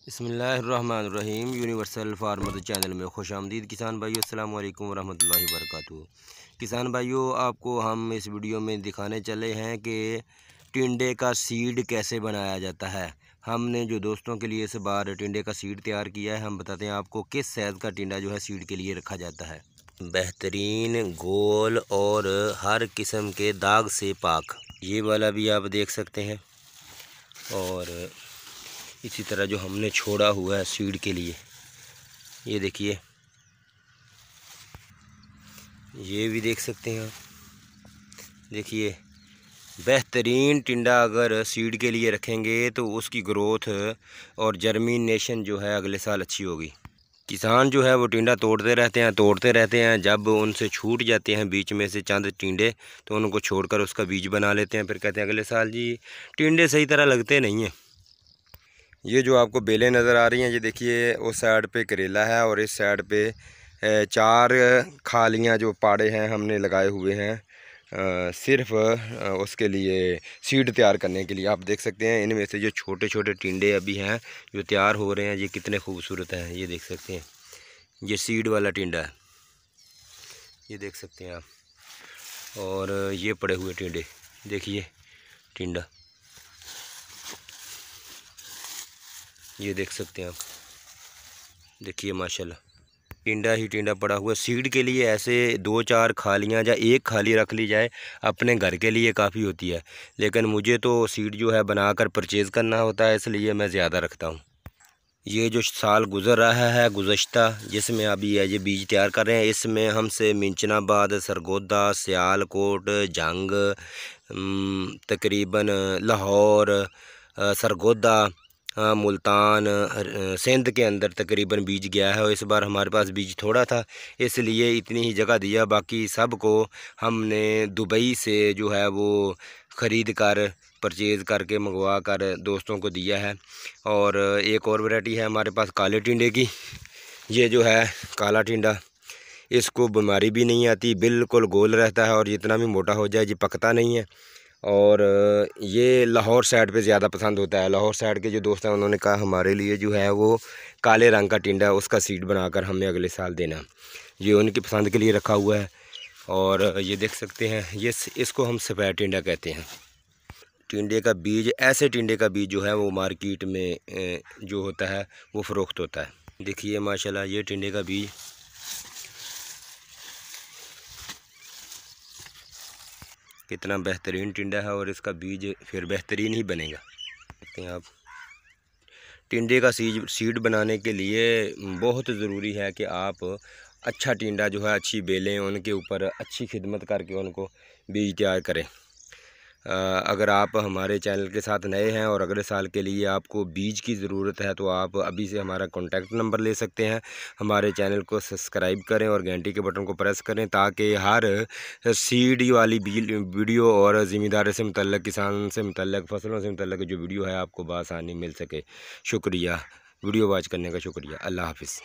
बिस्मिल्लाहिर्रहमानिर्रहीम। Universal farmer channel में खुशामदीद किसान भाइयों, अस्सलाम वालेकुम वरहमतुल्लाहि वबरकातुहू। किसान भाइयों, आपको हम इस वीडियो में दिखाने चले हैं कि टिंडे का सीड कैसे बनाया जाता है। हमने जो दोस्तों के लिए इस बार टिंडे का सीड तैयार किया है, हम बताते हैं आपको किस साइज़ का टिंडा जो है सीड के लिए रखा जाता है। बेहतरीन, गोल और हर किस्म के दाग से पाक, ये वाला भी आप देख सकते हैं। और इसी तरह जो हमने छोड़ा हुआ है सीड के लिए, ये देखिए, ये भी देख सकते हैं आप। देखिए, बेहतरीन टिंडा अगर सीड के लिए रखेंगे तो उसकी ग्रोथ और जर्मिनेशन जो है अगले साल अच्छी होगी। किसान जो है वो टिंडा तोड़ते रहते हैं। जब उनसे छूट जाते हैं बीच में से चंद टिंडे, तो उनको छोड़कर उसका बीज बना लेते हैं। फिर कहते हैं अगले साल जी टिंडे सही तरह लगते नहीं हैं। ये जो आपको बेलें नज़र आ रही हैं, ये देखिए, उस साइड पे करेला है और इस साइड पे 4 खालियाँ जो पाड़े हैं हमने लगाए हुए हैं सिर्फ उसके लिए, सीड तैयार करने के लिए। आप देख सकते हैं इनमें से जो छोटे छोटे टिंडे अभी हैं जो तैयार हो रहे हैं, ये कितने खूबसूरत हैं। ये देख सकते हैं, ये सीड वाला टिंडा है, ये देख सकते हैं आप। और ये पड़े हुए टिंडे, देखिए टिंडा, ये देख सकते हैं आप। देखिए माशाल्लाह, टिंडा ही टिंडा पड़ा हुआ। सीड के लिए ऐसे 2-4 खालियाँ या एक खाली रख ली जाए अपने घर के लिए काफ़ी होती है, लेकिन मुझे तो सीड जो है बनाकर परचेज़ करना होता है, इसलिए मैं ज़्यादा रखता हूँ। ये जो साल गुज़र रहा है गुज़श्ता, जिसमें अभी ये बीज तैयार कर रहे हैं, इसमें हमसे मिंचनाबाद, सरगोदा, सियालकोट, जंग, तकरीबन लाहौर, सरगोदा, मुल्तान, सिंध के अंदर तकरीबन बीज गया है। और इस बार हमारे पास बीज थोड़ा था, इसलिए इतनी ही जगह दिया। बाकी सब को हमने दुबई से जो है वो ख़रीद कर, परचेज़ करके, मंगवा कर दोस्तों को दिया है। और एक और वैरायटी है हमारे पास काले टिंडे की। ये जो है काला टिंडा, इसको बीमारी भी नहीं आती, बिल्कुल गोल रहता है और जितना भी मोटा हो जाए ये पकता नहीं है। और ये लाहौर साइड पे ज़्यादा पसंद होता है। लाहौर साइड के जो दोस्त हैं उन्होंने कहा हमारे लिए जो है वो काले रंग का टिंडा, उसका सीड बनाकर हमें अगले साल देना। ये उनकी पसंद के लिए रखा हुआ है। और ये देख सकते हैं, ये इसको हम सफ़ेद टिंडा कहते हैं। टिंडे का बीज, ऐसे टिंडे का बीज जो है वो मार्केट में जो होता है वो फ़रोख्त होता है। देखिए माशाल्लाह, ये टिंडे का बीज कितना बेहतरीन टिंडा है और इसका बीज फिर बेहतरीन ही बनेगा। देखते हैं आप, टिंडे का सीड बनाने के लिए बहुत ज़रूरी है कि आप अच्छा टिंडा जो है, अच्छी बेलें, उनके ऊपर अच्छी खिदमत करके उनको बीज तैयार करें। अगर आप हमारे चैनल के साथ नए हैं और अगले साल के लिए आपको बीज की ज़रूरत है, तो आप अभी से हमारा कॉन्टैक्ट नंबर ले सकते हैं। हमारे चैनल को सब्सक्राइब करें और घंटी के बटन को प्रेस करें, ताकि हर सीड वाली वीडियो और ज़मींदारी से मुतल्लिक़, किसान से मुतल्लिक़, फसलों से मुतल्लिक़ जो वीडियो है आपको बआसानी मिल सके। शुक्रिया, वीडियो वॉच करने का शुक्रिया। अल्लाह हाफ़िज़।